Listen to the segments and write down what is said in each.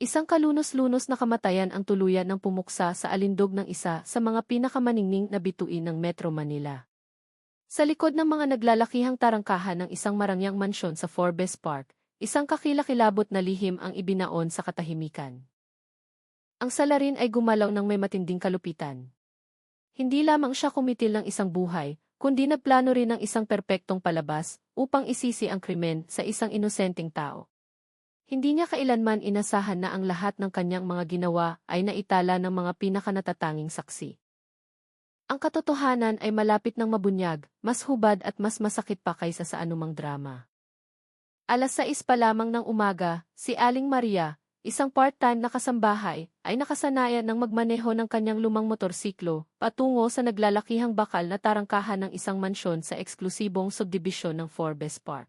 Isang kalunos-lunos na kamatayan ang tuluyan ng pumuksa sa alindog ng isa sa mga pinakamaningning na bituin ng Metro Manila. Sa likod ng mga naglalakihang tarangkahan ng isang marangyang mansyon sa Forbes Park, isang kakilakilabot na lihim ang ibinaon sa katahimikan. Ang salarin ay gumalaw ng may matinding kalupitan. Hindi lamang siya kumitil ng isang buhay, kundi nagplano rin ng isang perpektong palabas upang isisi ang krimen sa isang inosenteng tao. Hindi niya kailanman inasahan na ang lahat ng kanyang mga ginawa ay naitala ng mga pinakanatatanging saksi. Ang katotohanan ay malapit ng mabunyag, mas hubad at mas masakit pa kaysa sa anumang drama. 6:00 pa lamang ng umaga, si Aling Maria, isang part-time na kasambahay, ay nakasanayan ng magmaneho ng kanyang lumang motorsiklo patungo sa naglalakihang bakal na tarangkahan ng isang mansyon sa eksklusibong subdibisyon ng Forbes Park.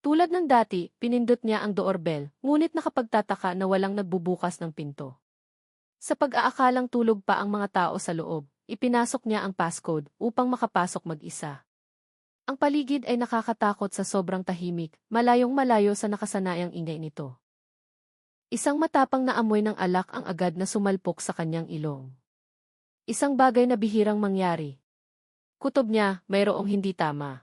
Tulad ng dati, pinindot niya ang doorbell, ngunit nakapagtataka na walang nagbubukas ng pinto. Sa pag-aakalang tulog pa ang mga tao sa loob, ipinasok niya ang passcode upang makapasok mag-isa. Ang paligid ay nakakatakot sa sobrang tahimik, malayong-malayo sa nakasanayang ingay nito. Isang matapang na amoy ng alak ang agad na sumalpok sa kanyang ilong. Isang bagay na bihirang mangyari. Kutob niya, mayroong hindi tama.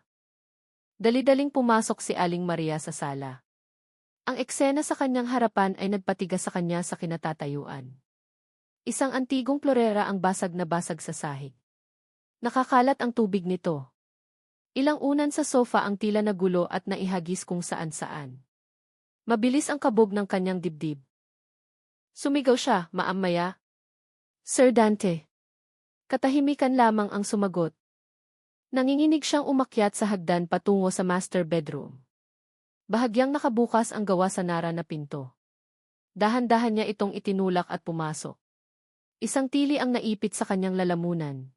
Dali-daling pumasok si Aling Maria sa sala. Ang eksena sa kanyang harapan ay nagpatigas sa kanya sa kinatatayuan. Isang antigong florera ang basag na basag sa sahig. Nakakalat ang tubig nito. Ilang unan sa sofa ang tila nagulo at naihagis kung saan-saan. Mabilis ang kabog ng kanyang dibdib. Sumigaw siya, maamaya. Sir Dante. Katahimikan lamang ang sumagot. Nanginginig siyang umakyat sa hagdan patungo sa master bedroom. Bahagyang nakabukas ang gawa sa nara na pinto. Dahan-dahan niya itong itinulak at pumasok. Isang tili ang naipit sa kanyang lalamunan.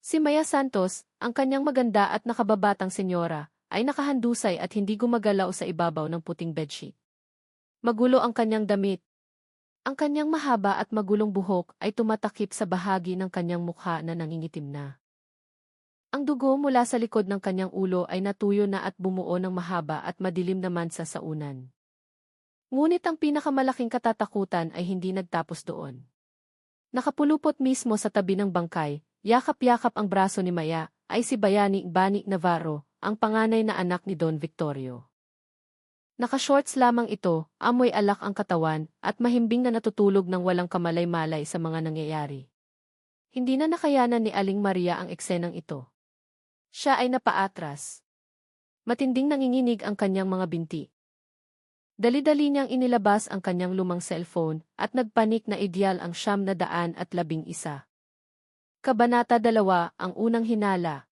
Si Maya Santos, ang kanyang maganda at nakababatang senyora, ay nakahandusay at hindi gumagalaw sa ibabaw ng puting bedsheet. Magulo ang kanyang damit. Ang kanyang mahaba at magulong buhok ay tumatakip sa bahagi ng kanyang mukha na nangingitim na. Ang dugo mula sa likod ng kanyang ulo ay natuyo na at bumuo ng mahaba at madilim na mansa sa unan. Ngunit ang pinakamalaking katatakutan ay hindi nagtapos doon. Nakapulupot mismo sa tabi ng bangkay, yakap-yakap ang braso ni Maya, ay si Bayani Bani Navarro, ang panganay na anak ni Don Victorio. Naka-shorts lamang ito, amoy alak ang katawan, at mahimbing na natutulog ng walang kamalay-malay sa mga nangyayari. Hindi na nakayanan ni Aling Maria ang eksenang ito. Siya ay napaatras. Matinding nanginginig ang kanyang mga binti. Dali-dali niyang inilabas ang kanyang lumang cellphone at nagpanik na ideal ang 911. Kabanata 2, ang unang hinala.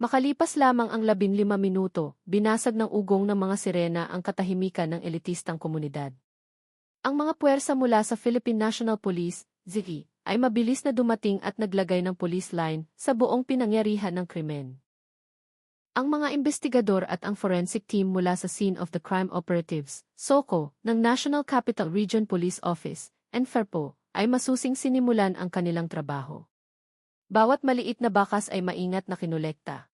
Makalipas lamang ang 15 minuto, binasag ng ugong ng mga sirena ang katahimikan ng elitistang komunidad. Ang mga puwersa mula sa Philippine National Police, ZI, ay mabilis na dumating at naglagay ng police line sa buong pinangyarihan ng krimen. Ang mga investigador at ang forensic team mula sa Scene of the Crime Operatives, SOCO, ng National Capital Region Police Office, NFERPO, ay masusing sinimulan ang kanilang trabaho. Bawat maliit na bakas ay maingat na kinolekta.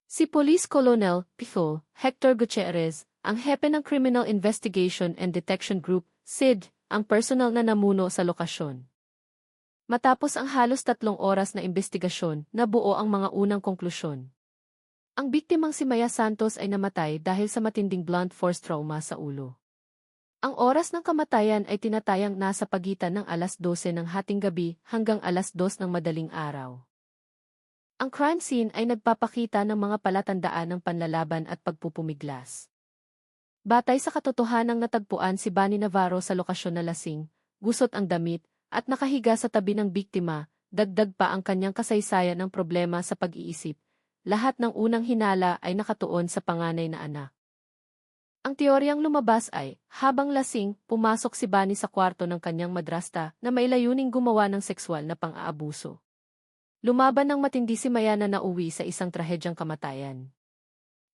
Si Police Colonel Pico Hector Gutierrez, ang hepe ng Criminal Investigation and Detection Group, SID, ang personal na namuno sa lokasyon. Matapos ang halos 3 oras na investigasyon, nabuo ang mga unang konklusyon. Ang biktimang si Maya Santos ay namatay dahil sa matinding blunt force trauma sa ulo. Ang oras ng kamatayan ay tinatayang nasa pagitan ng 12:00 ng hating gabi hanggang 2:00 ng madaling araw. Ang crime scene ay nagpapakita ng mga palatandaan ng panlalaban at pagpupumiglas. Batay sa katotohanang natagpuan si Bani Navarro sa lokasyon na lasing, gusot ang damit, at nakahiga sa tabi ng biktima, dagdag pa ang kanyang kasaysayan ng problema sa pag-iisip. Lahat ng unang hinala ay nakatuon sa panganay na anak. Ang teoryang lumabas ay, habang lasing, pumasok si Bani sa kwarto ng kanyang madrasta na may layuning gumawa ng sexual na pang-aabuso. Lumaban ng matindi si Maya na nauwi sa isang trahedyang kamatayan.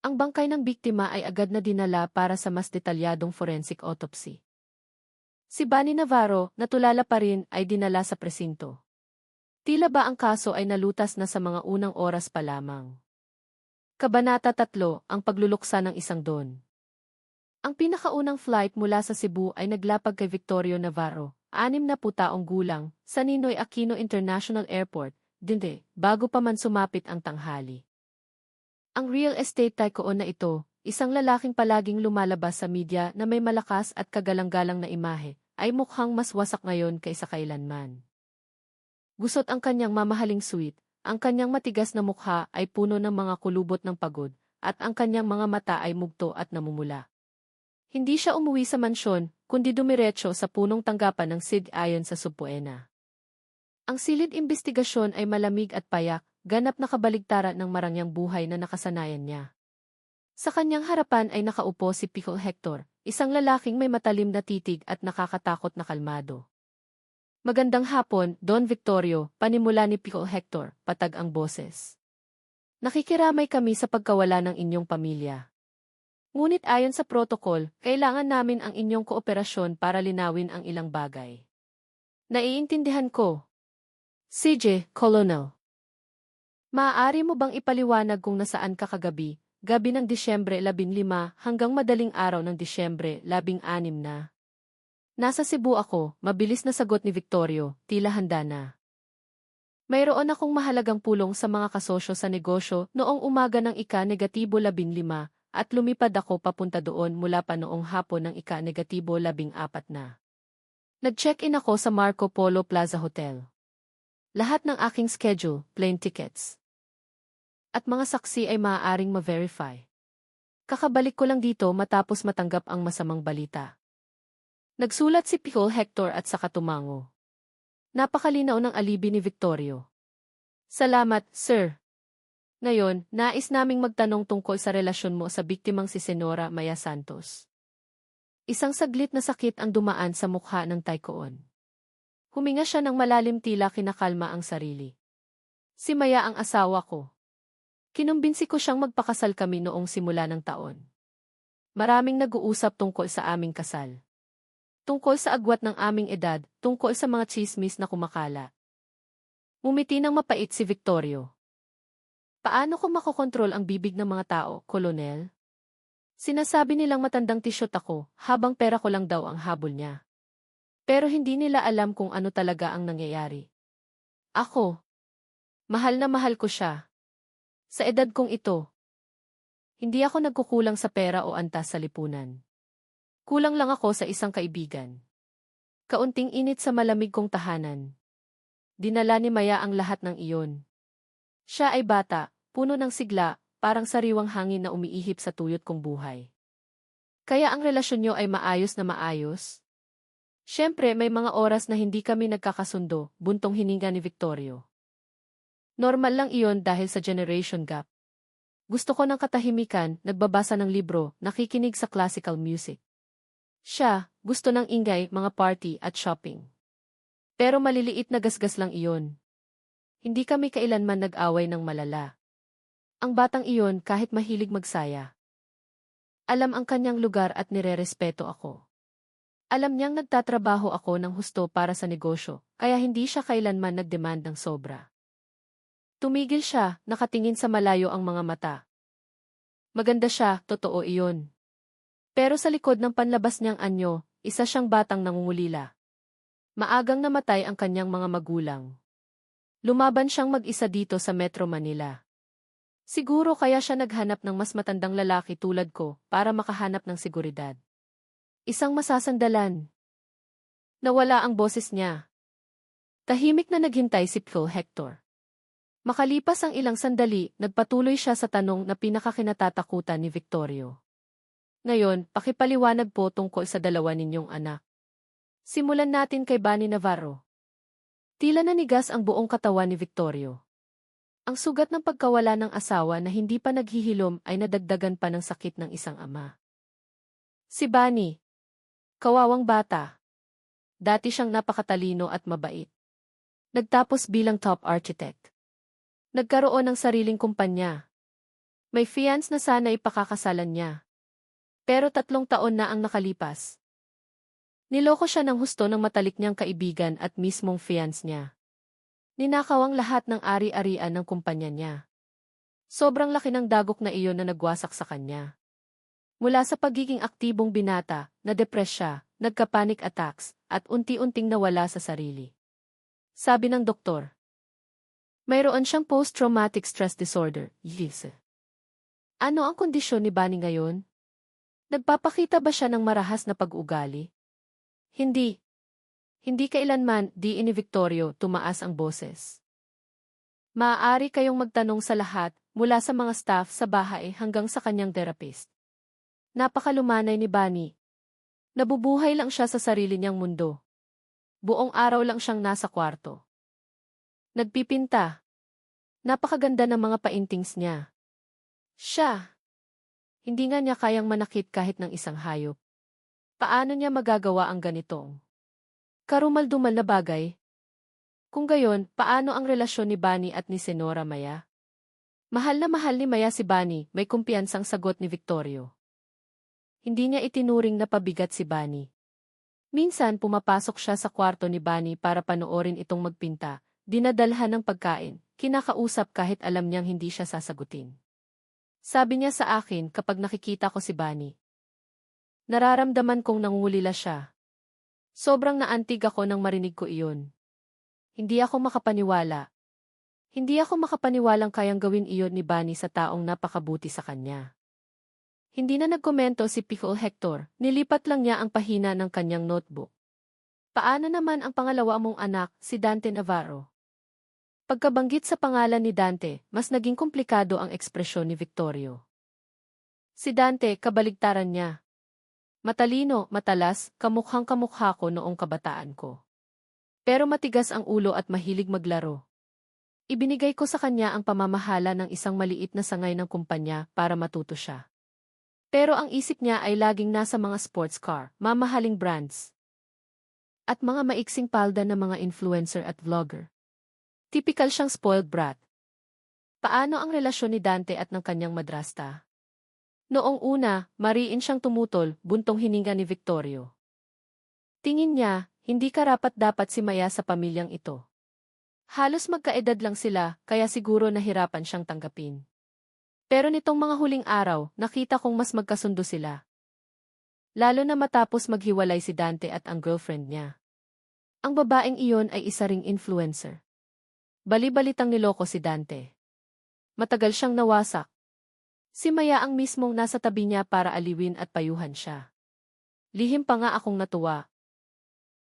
Ang bangkay ng biktima ay agad na dinala para sa mas detalyadong forensic autopsy. Si Bani Navarro, natulala pa rin, ay dinala sa presinto. Tila ba ang kaso ay nalutas na sa mga unang oras pa lamang. Kabanata 3, ang pagluluksa ng isang Don. Ang pinakaunang flight mula sa Cebu ay naglapag kay Victorio Navarro, 60 taong gulang, sa Ninoy Aquino International Airport, Dinde, bago pa man sumapit ang tanghali. Ang real estate tycoon na ito, isang lalaking palaging lumalabas sa media na may malakas at kagalang-galang na imahe, ay mukhang mas wasak ngayon kaysa kailanman. Gusot ang kanyang mamahaling suite, ang kanyang matigas na mukha ay puno ng mga kulubot ng pagod, at ang kanyang mga mata ay mugto at namumula. Hindi siya umuwi sa mansyon, kundi dumiretso sa punong tanggapan ng SID ayon sa Subpoena. Ang silid imbestigasyon ay malamig at payak, ganap na kabaligtaran ng marangyang buhay na nakasanayan niya. Sa kanyang harapan ay nakaupo si Pico Hector, isang lalaking may matalim na titig at nakakatakot na kalmado. Magandang hapon, Don Victorio, panimula ni Pico Hector, patag ang boses. Nakikiramay kami sa pagkawala ng inyong pamilya. Ngunit ayon sa protokol, kailangan namin ang inyong kooperasyon para linawin ang ilang bagay. Naiintindihan ko. CJ, Colonel. Maaari mo bang ipaliwanag kung nasaan ka kagabi, gabi ng Disyembre 15 hanggang madaling araw ng Disyembre 16 na? Nasa Cebu ako, mabilis na sagot ni Victorio, tila handa na. Mayroon akong mahalagang pulong sa mga kasosyo sa negosyo noong umaga ng ika-15 at lumipad ako papunta doon mula pa noong hapon ng ika-14 na. Nag-check-in ako sa Marco Polo Plaza Hotel. Lahat ng aking schedule, plane tickets, at mga saksi ay maaaring ma-verify. Kakabalik ko lang dito matapos matanggap ang masamang balita. Nagsulat si Pico Hector at saka tumango. Napakalinaw ng alibi ni Victorio. Salamat, sir. Ngayon, nais naming magtanong tungkol sa relasyon mo sa biktimang si Senora Maya Santos. Isang saglit na sakit ang dumaan sa mukha ng tycoon. Huminga siya ng malalim, tila kinakalma ang sarili. Si Maya ang asawa ko. Kinumbinsi ko siyang magpakasal kami noong simula ng taon. Maraming nag-uusap tungkol sa aming kasal. Tungkol sa agwat ng aming edad, tungkol sa mga tsismis na kumakala. Ngumiti ng mapait si Victorio. Paano ko makokontrol ang bibig ng mga tao, Kolonel? Sinasabi nilang matandang tisyot ako, habang pera ko lang daw ang habol niya. Pero hindi nila alam kung ano talaga ang nangyayari. Ako. Mahal na mahal ko siya. Sa edad kong ito. Hindi ako nagkukulang sa pera o antas sa lipunan. Kulang lang ako sa isang kaibigan. Kaunting init sa malamig kong tahanan. Dinala ni Maya ang lahat ng iyon. Siya ay bata, puno ng sigla, parang sariwang hangin na umiihip sa tuyot kong buhay. Kaya ang relasyon niyo ay maayos na maayos? Siyempre may mga oras na hindi kami nagkakasundo, buntong hininga ni Victorio. Normal lang iyon dahil sa generation gap. Gusto ko ng katahimikan, nagbabasa ng libro, nakikinig sa classical music. Siya, gusto ng ingay, mga party at shopping. Pero maliliit na gasgas lang iyon. Hindi kami kailanman nag-away ng malala. Ang batang iyon kahit mahilig magsaya. Alam ang kanyang lugar at nirerespeto ako. Alam niyang nagtatrabaho ako ng husto para sa negosyo, kaya hindi siya kailanman nag-demand ng sobra. Tumigil siya, nakatingin sa malayo ang mga mata. Maganda siya, totoo iyon. Pero sa likod ng panlabas niyang anyo, isa siyang batang nangungulila. Maagang namatay ang kanyang mga magulang. Lumaban siyang mag-isa dito sa Metro Manila. Siguro kaya siya naghanap ng mas matandang lalaki tulad ko para makahanap ng seguridad. Isang masasandalan. Nawala ang boses niya. Tahimik na naghintay si Pico Hector. Makalipas ang ilang sandali, nagpatuloy siya sa tanong na pinakakinatatakutan ni Victorio. Ngayon, pakipaliwanag po tungkol sa dalawa ninyong anak. Simulan natin kay Bani Navarro. Tila nanigas ang buong katawan ni Victorio. Ang sugat ng pagkawala ng asawa na hindi pa naghihilom ay nadagdagan pa ng sakit ng isang ama. Si Bani. Kawawang bata. Dati siyang napakatalino at mabait. Nagtapos bilang top architect. Nagkaroon ng sariling kumpanya. May fiance na sana ipakakasalan niya. Pero 3 taon na ang nakalipas. Niloko siya ng husto ng matalik niyang kaibigan at mismong fiance niya. Ninakaw ang lahat ng ari-arian ng kumpanya niya. Sobrang laki ng dagok na iyon na nagwasak sa kanya. Mula sa pagiging aktibong binata, na-depress siya, nagka-panic attacks, at unti-unting nawala sa sarili. Sabi ng doktor, mayroon siyang post-traumatic stress disorder, YIS. Ano ang kondisyon ni Bunny ngayon? Nagpapakita ba siya ng marahas na pag-ugali? Hindi. Hindi kailanman, di ni Victorio, tumaas ang boses. Maaari kayong magtanong sa lahat, mula sa mga staff sa bahay hanggang sa kanyang therapist. Napakalumanay ni Bunny. Nabubuhay lang siya sa sarili niyang mundo. Buong araw lang siyang nasa kwarto. Nagpipinta. Napakaganda ng mga paintings niya. Siya. Hindi nga niya kayang manakit kahit ng isang hayop. Paano niya magagawa ang ganitong karumal-dumal na bagay? Kung gayon, paano ang relasyon ni Bunny at ni Senora Maya? Mahal na mahal ni Maya si Bunny, may kumpiyansang sagot ni Victorio. Hindi niya itinuring na pabigat si Bunny. Minsan pumapasok siya sa kwarto ni Bunny para panoorin itong magpinta, dinadalhan ng pagkain, kinakausap kahit alam niyang hindi siya sasagutin. Sabi niya sa akin kapag nakikita ko si Bunny. Nararamdaman kong nangungulila siya. Sobrang naantig ako nang marinig ko iyon. Hindi ako makapaniwala. Hindi ako makapaniwalang kayang gawin iyon ni Bunny sa taong napakabuti sa kanya. Hindi na nagkomento si Pickle Hector, nilipat lang niya ang pahina ng kanyang notebook. Paano naman ang pangalawa mong anak, si Dante Navarro? Pagkabanggit sa pangalan ni Dante, mas naging komplikado ang ekspresyon ni Victorio. Si Dante, kabaligtaran niya. Matalino, matalas, kamukhang-kamukha ko noong kabataan ko. Pero matigas ang ulo at mahilig maglaro. Ibinigay ko sa kanya ang pamamahala ng isang maliit na sangay ng kumpanya para matuto siya. Pero ang isip niya ay laging nasa mga sports car, mamahaling brands, at mga maiksing palda ng mga influencer at vlogger. Tipikal siyang spoiled brat. Paano ang relasyon ni Dante at ng kanyang madrasta? Noong una, mariin siyang tumutol, buntong hininga ni Victorio. Tingin niya, hindi karapat-dapat si Maya sa pamilyang ito. Halos magkaedad lang sila, kaya siguro nahirapan siyang tanggapin. Pero nitong mga huling araw, nakita kong mas magkasundo sila. Lalo na matapos maghiwalay si Dante at ang girlfriend niya. Ang babaeng iyon ay isa ring influencer. Bali-balitang niloko si Dante. Matagal siyang nawasak. Si Maya ang mismong nasa tabi niya para aliwin at payuhan siya. Lihim pa nga akong natuwa.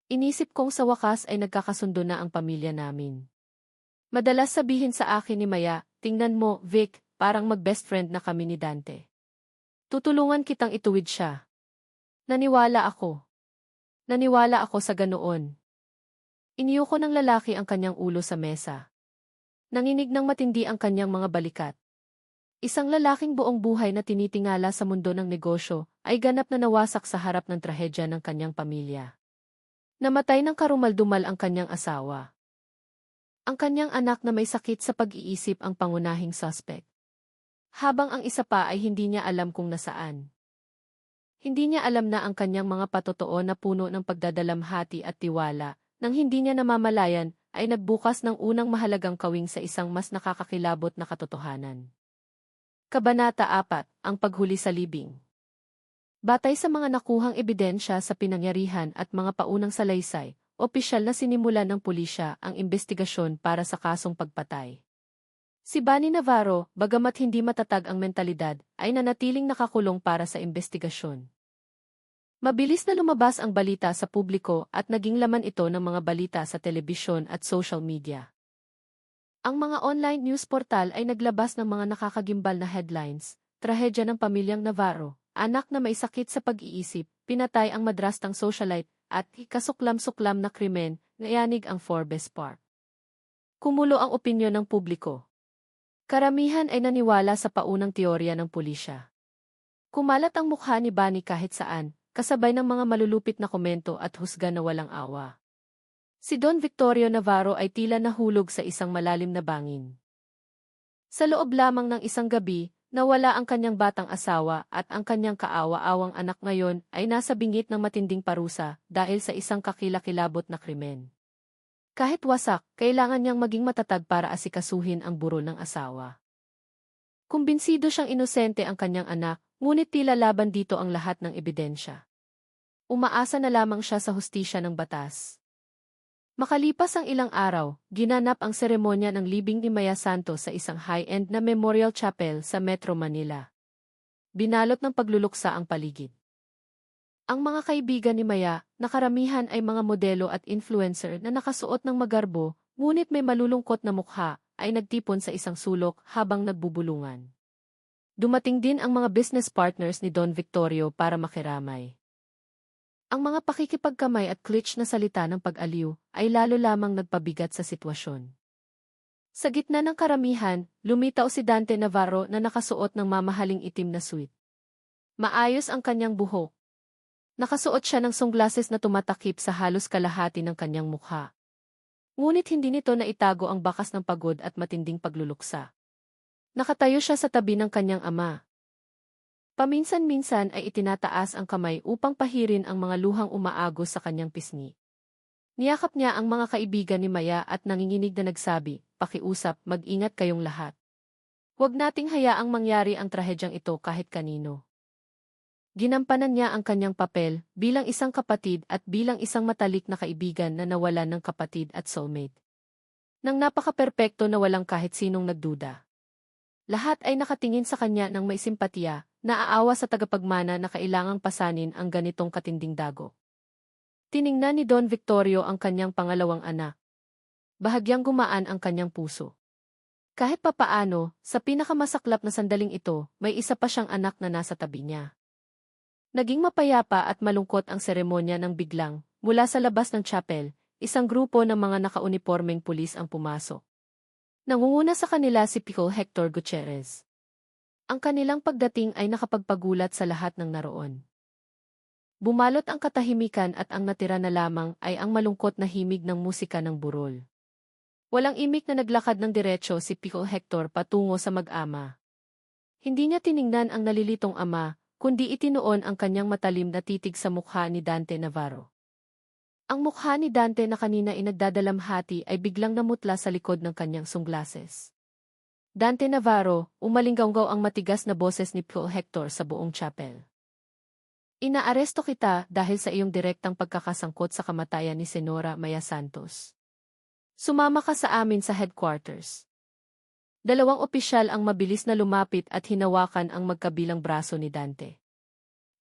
Inisip kong sa wakas ay nagkakasundo na ang pamilya namin. Madalas sabihin sa akin ni Maya, tingnan mo, Vic, parang mag-best friend na kami ni Dante. Tutulungan kitang ituwid siya. Naniwala ako. Naniwala ako sa ganoon. Iniyuko ng lalaki ang kanyang ulo sa mesa. Nanginig ng matindi ang kanyang mga balikat. Isang lalaking buong buhay na tinitingala sa mundo ng negosyo ay ganap na nawasak sa harap ng trahedya ng kanyang pamilya. Namatay ng karumal-dumal ang kanyang asawa. Ang kanyang anak na may sakit sa pag-iisip ang pangunahing suspect. Habang ang isa pa ay hindi niya alam kung nasaan. Hindi niya alam na ang kanyang mga patotoo na puno ng pagdadalamhati at tiwala, nang hindi niya namamalayan, ay nagbukas ng unang mahalagang kawing sa isang mas nakakakilabot na katotohanan. Kabanata 4, ang paghuli sa libing. Batay sa mga nakuhang ebidensya sa pinangyarihan at mga paunang salaysay, opisyal na sinimulan ng pulisya ang investigasyon para sa kasong pagpatay. Si Bunny Navarro, bagamat hindi matatag ang mentalidad, ay nanatiling nakakulong para sa investigasyon. Mabilis na lumabas ang balita sa publiko at naging laman ito ng mga balita sa telebisyon at social media. Ang mga online news portal ay naglabas ng mga nakakagimbal na headlines, trahedya ng pamilyang Navarro, anak na may sakit sa pag-iisip, pinatay ang madrastang socialite, at kasuklam-suklam na krimen, nayanig ang Forbes Park. Kumulo ang opinyon ng publiko. Karamihan ay naniwala sa paunang teorya ng pulisya. Kumalat ang mukha ni Bunny kahit saan, kasabay ng mga malulupit na komento at husga na walang awa. Si Don Victorio Navarro ay tila nahulog sa isang malalim na bangin. Sa loob lamang ng isang gabi, nawala ang kanyang batang asawa at ang kanyang kaawa-awang anak ngayon ay nasa bingit ng matinding parusa dahil sa isang kakilakilabot na krimen. Kahit wasak, kailangan niyang maging matatag para asikasuhin ang burol ng asawa. Kumbinsido siyang inosente ang kanyang anak, Ngunit tila laban dito ang lahat ng ebidensya. Umaasa na lamang siya sa hustisya ng batas. Makalipas ang ilang araw, ginanap ang seremonya ng libing ni Maya Santos sa isang high-end na memorial chapel sa Metro Manila. Binalot ng pagluluksa ang paligid. Ang mga kaibigan ni Maya, na karamihan ay mga modelo at influencer na nakasuot ng magarbo, ngunit may malulungkot na mukha, ay nagtipon sa isang sulok habang nagbubulungan. Dumating din ang mga business partners ni Don Victorio para makiramay. Ang mga pakikipagkamay at klitsch na salita ng pag-aliw ay lalo lamang nagpabigat sa sitwasyon. Sa gitna ng karamihan, lumitaw si Dante Navarro na nakasuot ng mamahaling itim na suit. Maayos ang kanyang buhok. Nakasuot siya ng sunglasses na tumatakip sa halos kalahati ng kanyang mukha. Ngunit hindi nito naitago ang bakas ng pagod at matinding pagluluksa. Nakatayo siya sa tabi ng kanyang ama. Paminsan-minsan ay itinataas ang kamay upang pahirin ang mga luhang umaagos sa kanyang pisngi. Niyakap niya ang mga kaibigan ni Maya at nanginginig na nagsabi, "Pakiusap, mag-ingat kayong lahat. Huwag nating hayaang mangyari ang trahedyang ito kahit kanino." Ginampanan niya ang kanyang papel bilang isang kapatid at bilang isang matalik na kaibigan na nawalan ng kapatid at soulmate. Nang napaka-perpekto na walang kahit sinong nagduda. Lahat ay nakatingin sa kanya ng may simpatiya, naaawa sa tagapagmana na kailangang pasanin ang ganitong katinding dago. Tiningnan ni Don Victorio ang kanyang pangalawang anak. Bahagyang gumaan ang kanyang puso. Kahit papaano, sa pinakamasaklap na sandaling ito, may isa pa siyang anak na nasa tabi niya. Naging mapayapa at malungkot ang seremonya nang biglang, mula sa labas ng chapel, isang grupo ng mga nakaunipormeng pulis ang pumasok. Nangunguna sa kanila si Pico Hector Gutierrez. Ang kanilang pagdating ay nakapagpagulat sa lahat ng naroon. Bumalot ang katahimikan at ang natira na lamang ay ang malungkot na himig ng musika ng burol. Walang imik na naglakad ng diretso si Pico Hector patungo sa mag-ama. Hindi niya tiningnan ang nalilitong ama, kundi itinuon ang kanyang matalim na titig sa mukha ni Dante Navarro. Ang mukha ni Dante na kanina ay nagdadalamhati ay biglang namutla sa likod ng kanyang sunglasses. "Dante Navarro," umalinggaw ang matigas na boses ni Pico Hector sa buong chapel. "Inaaresto kita dahil sa iyong direktang pagkakasangkot sa kamatayan ni Senora Maya Santos. Sumama ka sa amin sa headquarters." Dalawang opisyal ang mabilis na lumapit at hinawakan ang magkabilang braso ni Dante.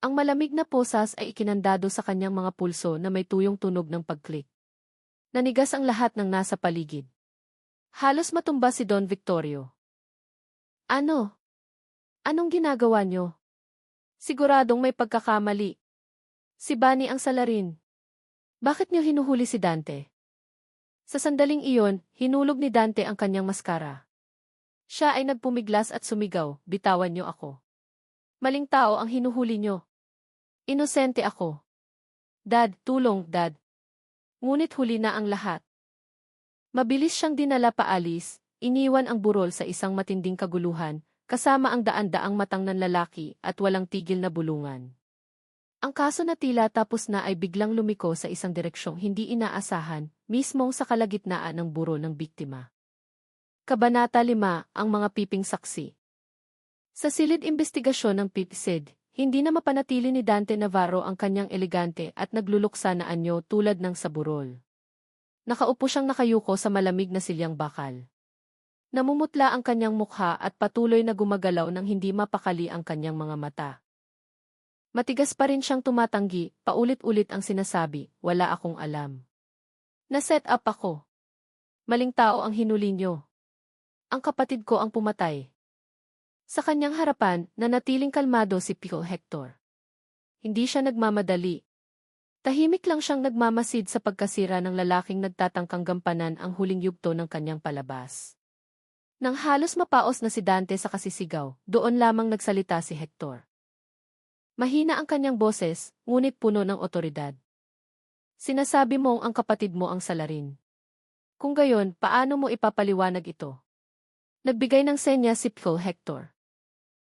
Ang malamig na posas ay ikinandado sa kanyang mga pulso na may tuyong tunog ng pagklik. Nanigas ang lahat ng nasa paligid. Halos matumba si Don Victorio. "Ano? Anong ginagawa niyo? Siguradong may pagkakamali. Si Bunny ang salarin. Bakit niyo hinuhuli si Dante?" Sa sandaling iyon, hinulog ni Dante ang kanyang maskara. Siya ay nagpumiglas at sumigaw, "Bitawan niyo ako. Maling tao ang hinuhuli niyo. Inosente ako. Dad, tulong, Dad." Ngunit huli na ang lahat. Mabilis siyang dinala paalis, iniwan ang burol sa isang matinding kaguluhan, kasama ang daan-daang matang ng lalaki at walang tigil na bulungan. Ang kaso na tila tapos na ay biglang lumiko sa isang direksyong hindi inaasahan, mismong sa kalagitnaan ng burol ng biktima. Kabanata 5, ang mga piping saksi. Sa silid investigasyon ng PIPSED, hindi na mapanatili ni Dante Navarro ang kanyang elegante at nagluluksa na anyo tulad ng sa burol. Nakaupo siyang nakayuko sa malamig na silyang bakal. Namumutla ang kanyang mukha at patuloy na gumagalaw nang hindi mapakali ang kanyang mga mata. Matigas pa rin siyang tumatanggi, paulit-ulit ang sinasabi, "Wala akong alam. Na-set up ako. Maling tao ang hinuli niyo. Ang kapatid ko ang pumatay." Sa kanyang harapan, nanatiling kalmado si Pico Hector. Hindi siya nagmamadali. Tahimik lang siyang nagmamasid sa pagkasira ng lalaking nagtatangkang gampanan ang huling yugto ng kanyang palabas. Nang halos mapaos na si Dante sa kasisigaw, doon lamang nagsalita si Hector. Mahina ang kanyang boses, ngunit puno ng otoridad. "Sinasabi mong ang kapatid mo ang salarin. Kung gayon, paano mo ipapaliwanag ito?" Nagbigay ng senya si Pico Hector.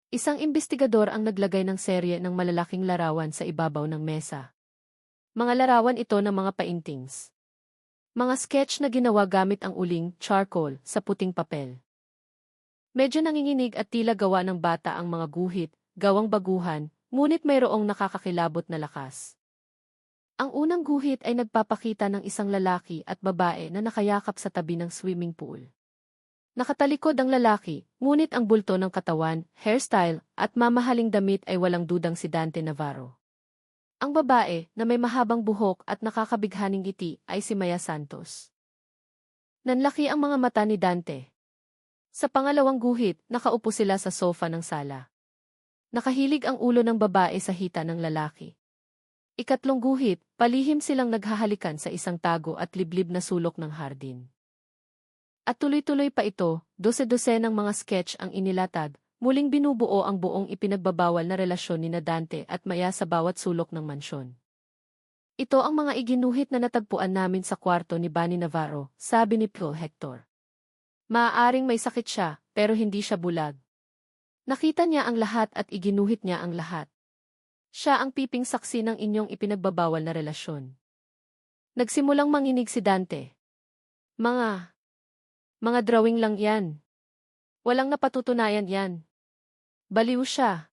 Isang imbestigador ang naglagay ng serye ng malalaking larawan sa ibabaw ng mesa. Mga larawan ito ng mga paintings. Mga sketch na ginawa gamit ang uling, charcoal, sa puting papel. Medyo nanginginig at tila gawa ng bata ang mga guhit, gawang baguhan, ngunit mayroong nakakakilabot na lakas. Ang unang guhit ay nagpapakita ng isang lalaki at babae na nakayakap sa tabi ng swimming pool. Nakatalikod ang lalaki, ngunit ang bulto ng katawan, hairstyle, at mamahaling damit ay walang dudang si Dante Navarro. Ang babae, na may mahabang buhok at nakakabighaning ngiti, ay si Maya Santos. Nanlaki ang mga mata ni Dante. Sa pangalawang guhit, nakaupo sila sa sofa ng sala. Nakahilig ang ulo ng babae sa hita ng lalaki. Ikatlong guhit, palihim silang naghahalikan sa isang tago at liblib na sulok ng hardin. At tuloy-tuloy pa ito, dose-dose ng mga sketch ang inilatag, muling binubuo ang buong ipinagbabawal na relasyon ni Dante at Maya sa bawat sulok ng mansyon. Ito ang mga iginuhit na natagpuan namin sa kwarto ni Bunny Navarro, sabi ni Pro Hector. Maaaring may sakit siya, pero hindi siya bulag. Nakita niya ang lahat at iginuhit niya ang lahat. Siya ang piping saksi ng inyong ipinagbabawal na relasyon. Nagsimulang manginig si Dante. Mga drawing lang yan. Walang napatutunayan yan. Baliw siya.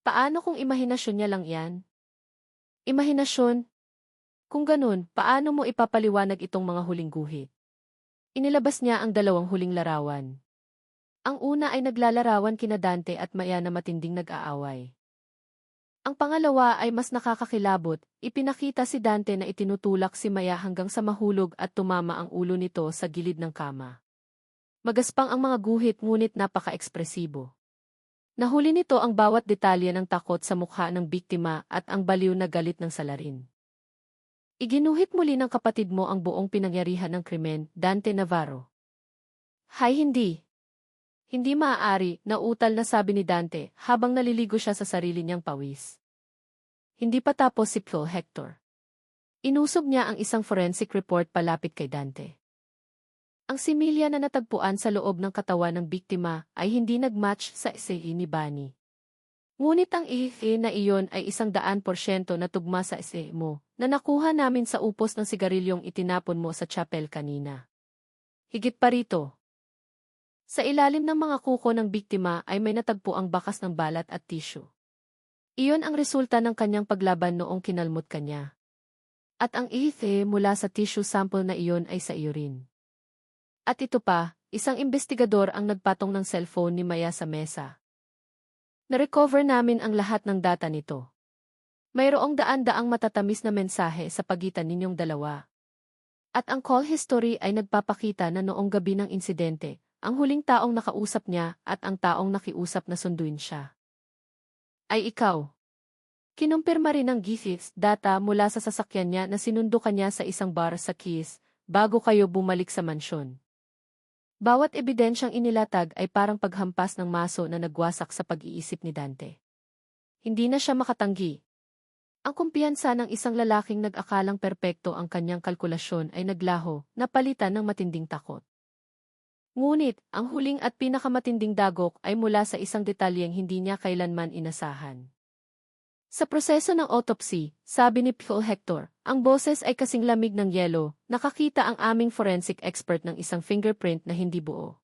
Paano kung imahinasyon niya lang yan? Imahinasyon? Kung ganun, paano mo ipapaliwanag itong mga huling guhit? Inilabas niya ang dalawang huling larawan. Ang una ay naglalarawan kina Dante at Maya na matinding nag-aaway. Ang pangalawa ay mas nakakakilabot, ipinakita si Dante na itinutulak si Maya hanggang sa mahulog at tumama ang ulo nito sa gilid ng kama. Magaspang ang mga guhit ngunit napaka-ekspresibo. Nahuli nito ang bawat detalye ng takot sa mukha ng biktima at ang baliw na galit ng salarin. Iginuhit muli ng kapatid mo ang buong pinangyarihan ng krimen, Dante Navarro. Hindi. Hindi maaari, nautal na sabi ni Dante habang naliligo siya sa sarili niyang pawis. Hindi pa tapos si Pro Hector. Inusob niya ang isang forensic report palapit kay Dante. Ang similya na natagpuan sa loob ng katawan ng biktima ay hindi nagmatch sa essay ni Bunny. Ngunit ang ihhe na iyon ay 100% na tugma sa essay mo na nakuha namin sa upos ng sigarilyong itinapon mo sa chapel kanina. Higit pa rito. Sa ilalim ng mga kuko ng biktima ay may natagpo ang bakas ng balat at tissue. Iyon ang resulta ng kanyang paglaban noong kinalmot kanya. At ang ihhe mula sa tissue sample na iyon ay sa iyo rin. At ito pa, isang investigador ang nagpatong ng cellphone ni Maya sa mesa. Narecover namin ang lahat ng data nito. Mayroong daan-daang matatamis na mensahe sa pagitan ninyong dalawa. At ang call history ay nagpapakita na noong gabi ng insidente, ang huling taong nakausap niya at ang taong nakiusap na sunduin siya ay ikaw. Kinumpirma rin ng GIFIX data mula sa sasakyan niya na sinundo kanya sa isang bar sa Keys bago kayo bumalik sa mansyon. Bawat ebidensyang inilatag ay parang paghampas ng maso na nagwasak sa pag-iisip ni Dante. Hindi na siya makatanggi. Ang kumpiyansa ng isang lalaking nag-akalang perpekto ang kanyang kalkulasyon ay naglaho, napalitan ng matinding takot. Ngunit, ang huling at pinakamatinding dagok ay mula sa isang detalyeng hindi niya kailanman inasahan. Sa proseso ng autopsy, sabi ni Pro Hector, ang boses ay kasing lamig ng yelo, nakakita ang aming forensic expert ng isang fingerprint na hindi buo.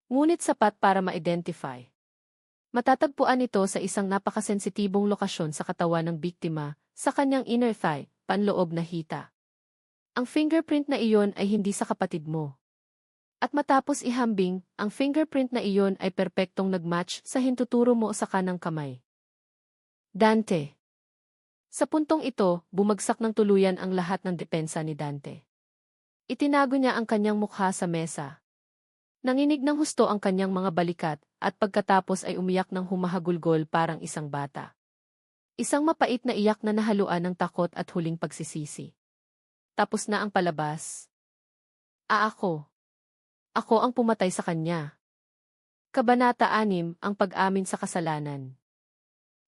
Ngunit sapat para ma-identify. Matatagpuan ito sa isang napakasensitibong lokasyon sa katawan ng biktima, sa kanyang inner thigh, panloob na hita. Ang fingerprint na iyon ay hindi sa kapatid mo. At matapos ihambing, ang fingerprint na iyon ay perpektong nagmatch sa hintuturo mo sa kanang kamay. Dante. Sa puntong ito, bumagsak ng tuluyan ang lahat ng depensa ni Dante. Itinago niya ang kanyang mukha sa mesa. Nanginig ng husto ang kanyang mga balikat, at pagkatapos ay umiyak ng humahagulgol parang isang bata. Isang mapait na iyak na nahaluan ng takot at huling pagsisisi. Tapos na ang palabas. Ako. Ako ang pumatay sa kanya. Kabanata 6, ang pag-amin sa kasalanan.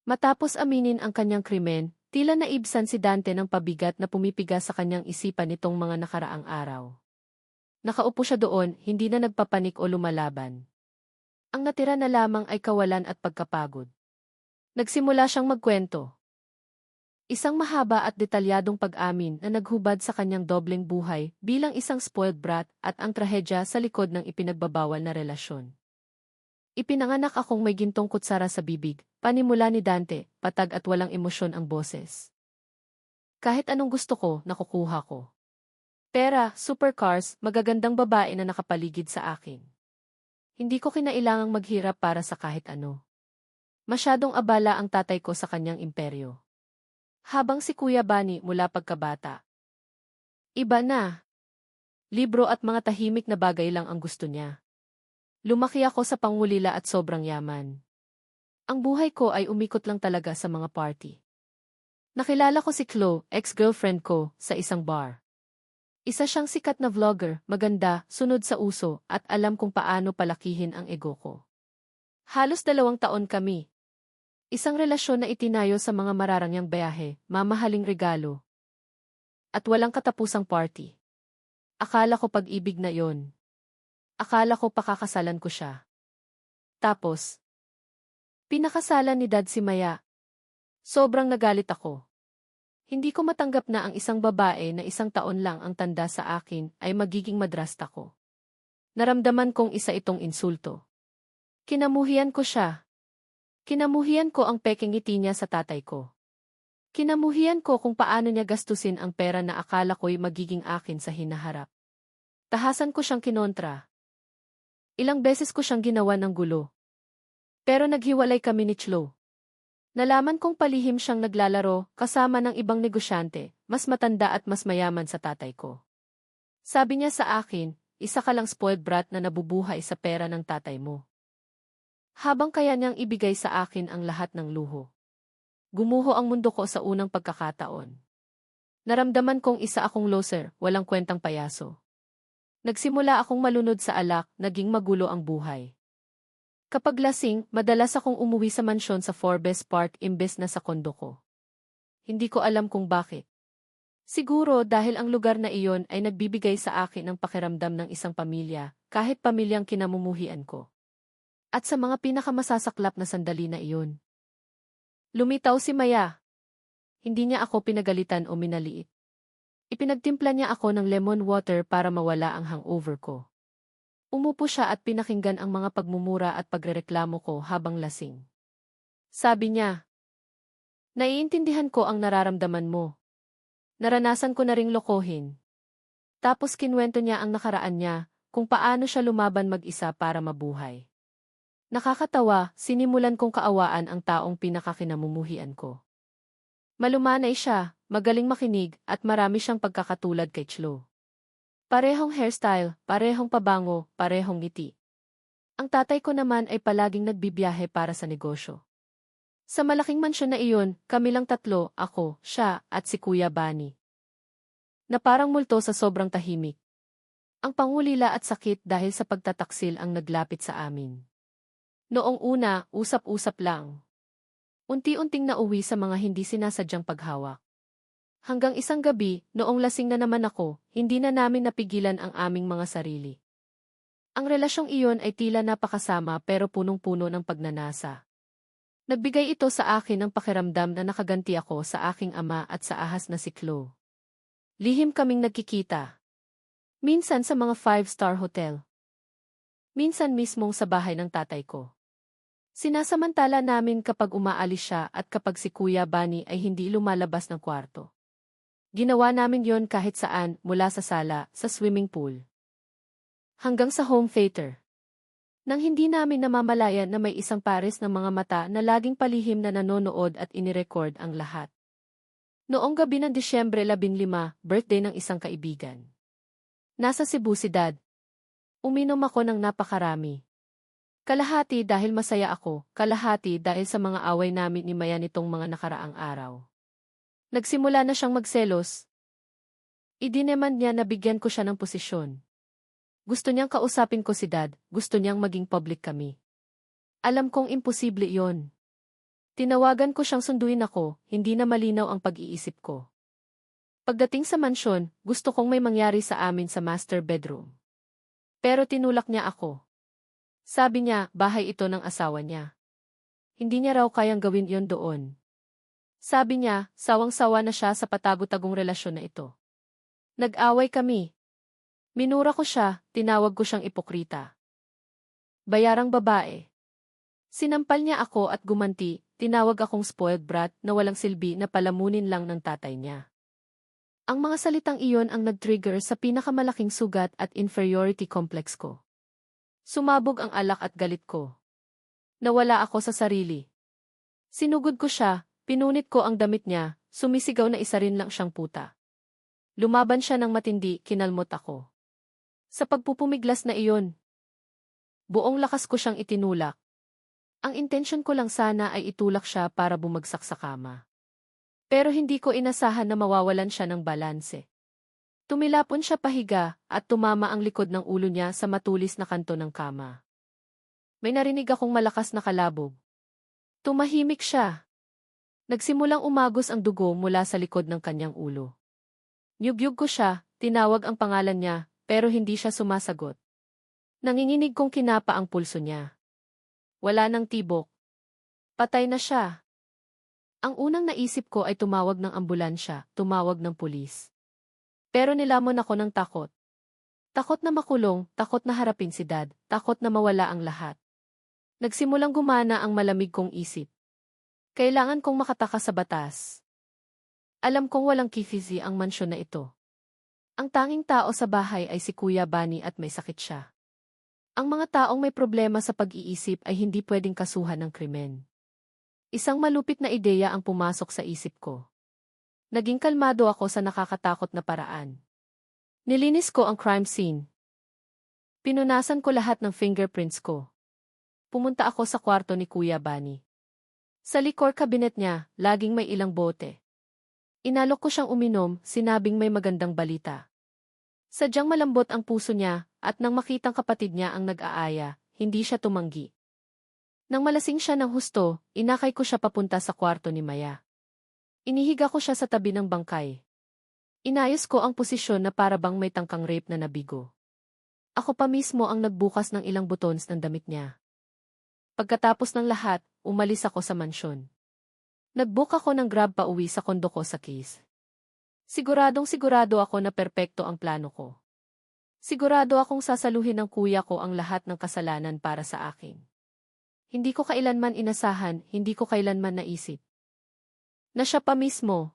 Matapos aminin ang kanyang krimen, tila naibsan si Dante ng pabigat na pumipigas sa kanyang isipan nitong mga nakaraang araw. Nakaupo siya doon, hindi na nagpapanik o lumalaban. Ang natira na lamang ay kawalan at pagkapagod. Nagsimula siyang magkwento. Isang mahaba at detalyadong pag-amin na naghubad sa kanyang dobleng buhay bilang isang spoiled brat at ang trahedya sa likod ng ipinagbabawal na relasyon. Ipinanganak akong may gintong kutsara sa bibig, panimula ni Dante, patag at walang emosyon ang boses. Kahit anong gusto ko, nakukuha ko. Pera, supercars, magagandang babae na nakapaligid sa akin. Hindi ko kinailangang maghirap para sa kahit ano. Masyadong abala ang tatay ko sa kanyang imperyo. Habang si Kuya Bani mula pagkabata. Iba na. Libro at mga tahimik na bagay lang ang gusto niya. Lumaki ako sa pangulila at sobrang yaman. Ang buhay ko ay umikot lang talaga sa mga party. Nakilala ko si Chloe, ex-girlfriend ko, sa isang bar. Isa siyang sikat na vlogger, maganda, sunod sa uso, at alam kung paano palakihin ang ego ko. Halos 2 taon kami. Isang relasyon na itinayo sa mga mararangyang biyahe, mamahaling regalo. At walang katapusang party. Akala ko pag-ibig na yon. Akala ko pakakasalan ko siya. Tapos, pinakasalan ni Dad si Maya. Sobrang nagalit ako. Hindi ko matanggap na ang isang babae na 1 taon lang ang tanda sa akin ay magiging madrasta ko. Naramdaman kong isa itong insulto. Kinamuhian ko siya. Kinamuhian ko ang pekeng ngiti niya sa tatay ko. Kinamuhian ko kung paano niya gastusin ang pera na akala ko'y magiging akin sa hinaharap. Tahasan ko siyang kinontra. Ilang beses ko siyang ginawa ng gulo. Pero naghiwalay kami ni Chloe. Nalaman kong palihim siyang naglalaro kasama ng ibang negosyante, mas matanda at mas mayaman sa tatay ko. Sabi niya sa akin, isa ka lang spoiled brat na nabubuhay sa pera ng tatay mo. Habang kaya niyang ibigay sa akin ang lahat ng luho. Gumuho ang mundo ko sa unang pagkakataon. Naramdaman kong isa akong loser, walang kwentang payaso. Nagsimula akong malunod sa alak, naging magulo ang buhay. Kapag lasing, madalas akong umuwi sa mansyon sa Forbes Park imbes na sa kondo ko. Hindi ko alam kung bakit. Siguro dahil ang lugar na iyon ay nagbibigay sa akin ng pakiramdam ng isang pamilya, kahit pamilyang kinamumuhian ko. At sa mga pinakamasasaklap na sandali na iyon. Lumitaw si Maya. Hindi niya ako pinagalitan o minaliit. Ipinagtimpla niya ako ng lemon water para mawala ang hangover ko. Umupo siya at pinakinggan ang mga pagmumura at pagrereklamo ko habang lasing. Sabi niya, naiintindihan ko ang nararamdaman mo. Naranasan ko na ring lokohin. Tapos kinwento niya ang nakaraan niya, kung paano siya lumaban mag-isa para mabuhay. Nakakatawa, sinimulan kong kaawaan ang taong pinakakinamumuhian ko. Malumanay siya, magaling makinig, at marami siyang pagkakatulad kay Chloe. Parehong hairstyle, parehong pabango, parehong ngiti. Ang tatay ko naman ay palaging nagbibiyahe para sa negosyo. Sa malaking mansyon na iyon, kami lang 3, ako, siya, at si Kuya Bani. Na parang multo sa sobrang tahimik. Ang pangulila at sakit dahil sa pagtataksil ang naglapit sa amin. Noong una, usap-usap lang. Unti-unting nauwi sa mga hindi sinasadyang paghawak. Hanggang isang gabi, noong lasing na naman ako, hindi na namin napigilan ang aming mga sarili. Ang relasyong iyon ay tila napakasama pero punong-puno ng pagnanasa. Nagbigay ito sa akin ng pakiramdam na nakaganti ako sa aking ama at sa ahas na si Chloe. Lihim kaming nagkikita. Minsan sa mga 5-star hotel. Minsan mismong sa bahay ng tatay ko. Sinasamantala namin kapag umaalis siya at kapag si Kuya Bani ay hindi lumalabas ng kwarto. Ginawa namin yon kahit saan, mula sa sala, sa swimming pool. Hanggang sa home theater. Nang hindi namin namamalayan na may isang pares ng mga mata na laging palihim na nanonood at inirecord ang lahat. Noong gabi ng Disyembre 15, birthday ng isang kaibigan. Nasa Cebu si Dad. Uminom ako ng napakarami. Kalahati dahil masaya ako, kalahati dahil sa mga away namin ni Maya nitong mga nakaraang araw. Nagsimula na siyang magselos. Idineman niya na bigyan ko siya ng posisyon. Gusto niyang kausapin ko si Dad, gusto niyang maging public kami. Alam kong imposible iyon. Tinawagan ko siyang sunduin ako, hindi na malinaw ang pag-iisip ko. Pagdating sa mansyon, gusto kong may mangyari sa amin sa master bedroom. Pero tinulak niya ako. Sabi niya, bahay ito ng asawa niya. Hindi niya raw kayang gawin iyon doon. Sabi niya, sawang-sawa na siya sa patago-tagong relasyon na ito. Nag-away kami. Minura ko siya, tinawag ko siyang ipokrita. Bayarang babae. Sinampal niya ako at gumanti, tinawag akong spoiled brat na walang silbi na palamunin lang ng tatay niya. Ang mga salitang iyon ang nag-trigger sa pinakamalaking sugat at inferiority complex ko. Sumabog ang alak at galit ko. Nawala ako sa sarili. Sinugod ko siya, pinunit ko ang damit niya, sumisigaw na isa rin lang siyang puta. Lumaban siya ng matindi, kinalmot ako. Sa pagpupumiglas na iyon, buong lakas ko siyang itinulak. Ang intensyon ko lang sana ay itulak siya para bumagsak sa kama. Pero hindi ko inasahan na mawawalan siya ng balanse. Tumilapon siya pahiga at tumama ang likod ng ulo niya sa matulis na kanto ng kama. May narinig akong malakas na kalabog. Tumahimik siya. Nagsimulang umagos ang dugo mula sa likod ng kanyang ulo. Niyugyug ko siya, tinawag ang pangalan niya, pero hindi siya sumasagot. Nanginginig kong kinapa ang pulso niya. Wala nang tibok. Patay na siya. Ang unang naisip ko ay tumawag ng ambulansya, tumawag ng pulis. Pero nilamon ako ng takot. Takot na makulong, takot na harapin si Dad, takot na mawala ang lahat. Nagsimulang gumana ang malamig kong isip. Kailangan kong makatakas sa batas. Alam kong walang kifizi ang mansyon na ito. Ang tanging tao sa bahay ay si Kuya Bunny at may sakit siya. Ang mga taong may problema sa pag-iisip ay hindi pwedeng kasuhan ng krimen. Isang malupit na ideya ang pumasok sa isip ko. Naging kalmado ako sa nakakatakot na paraan. Nilinis ko ang crime scene. Pinunasan ko lahat ng fingerprints ko. Pumunta ako sa kwarto ni Kuya Bunny. Sa likor kabinet niya, laging may ilang bote. Inalok ko siyang uminom, sinabing may magandang balita. Sadyang malambot ang puso niya, at nang makitang kapatid niya ang nag-aaya, hindi siya tumanggi. Nang malasing siya ng husto, inakay ko siya papunta sa kwarto ni Maya. Inihiga ko siya sa tabi ng bangkay. Inayos ko ang posisyon na para bang may tangkang rape na nabigo. Ako pa mismo ang nagbukas ng ilang buttons ng damit niya. Pagkatapos ng lahat, umalis ako sa mansyon. Nag-book ako ng Grab pa uwi sa kondo ko sa Keys. Siguradong sigurado ako na perpekto ang plano ko. Sigurado akong sasaluhin ng kuya ko ang lahat ng kasalanan para sa akin. Hindi ko kailanman inasahan, hindi ko kailanman naisip na siya pa mismo,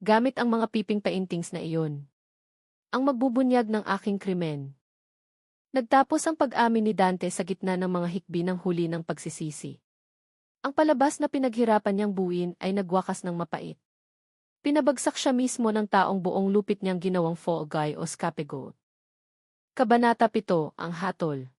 gamit ang mga piping paintings na iyon, ang magbubunyag ng aking krimen. Nagtapos ang pag-amin ni Dante sa gitna ng mga hikbi ng huli ng pagsisisi. Ang palabas na pinaghirapan niyang buuin ay nagwakas ng mapait. Pinabagsak siya mismo ng taong buong lupit niyang ginawang fall guy o scapegoat. Kabanata 7, ang hatol.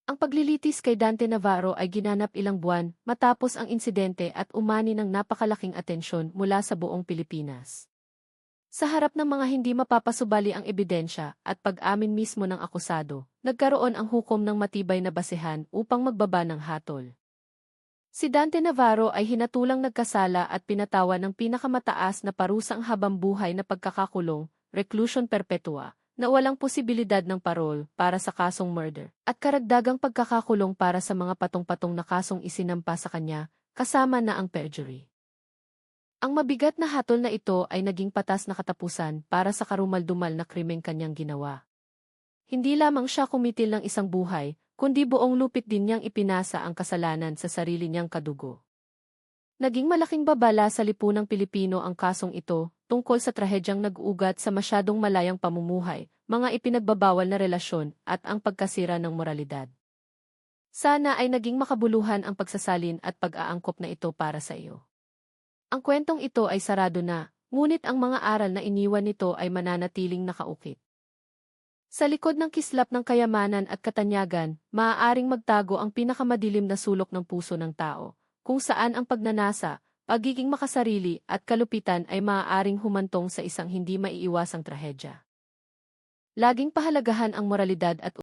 Ang paglilitis kay Dante Navarro ay ginanap ilang buwan matapos ang insidente at umani ng napakalaking atensyon mula sa buong Pilipinas. Sa harap ng mga hindi mapapasubali ang ebidensya at pag-amin mismo ng akusado, nagkaroon ang hukom ng matibay na basehan upang magbaba ng hatol. Si Dante Navarro ay hinatulang nagkasala at pinatawan ng pinakamataas na parusang habambuhay na pagkakakulong, reclusion perpetua, na walang posibilidad ng parol para sa kasong murder, at karagdagang pagkakakulong para sa mga patong-patong na kasong isinampa sa kanya, kasama na ang perjury. Ang mabigat na hatol na ito ay naging patas na katapusan para sa karumal-dumal na krimeng kanyang ginawa. Hindi lamang siya kumitil ng isang buhay, kundi buong lupit din niyang ipinasa ang kasalanan sa sarili niyang kadugo. Naging malaking babala sa lipunang Pilipino ang kasong ito, tungkol sa trahedyang nag-ugat sa masyadong malayang pamumuhay, mga ipinagbabawal na relasyon, at ang pagkasira ng moralidad. Sana ay naging makabuluhan ang pagsasalin at pag-aangkop na ito para sa iyo. Ang kwentong ito ay sarado na, ngunit ang mga aral na iniwan nito ay mananatiling nakaukit. Sa likod ng kislap ng kayamanan at katanyagan, maaaring magtago ang pinakamadilim na sulok ng puso ng tao, kung saan ang pagnanasa, pagiging makasarili at kalupitan ay maaaring humantong sa isang hindi maiiwasang trahedya. Laging pahalagahan ang moralidad at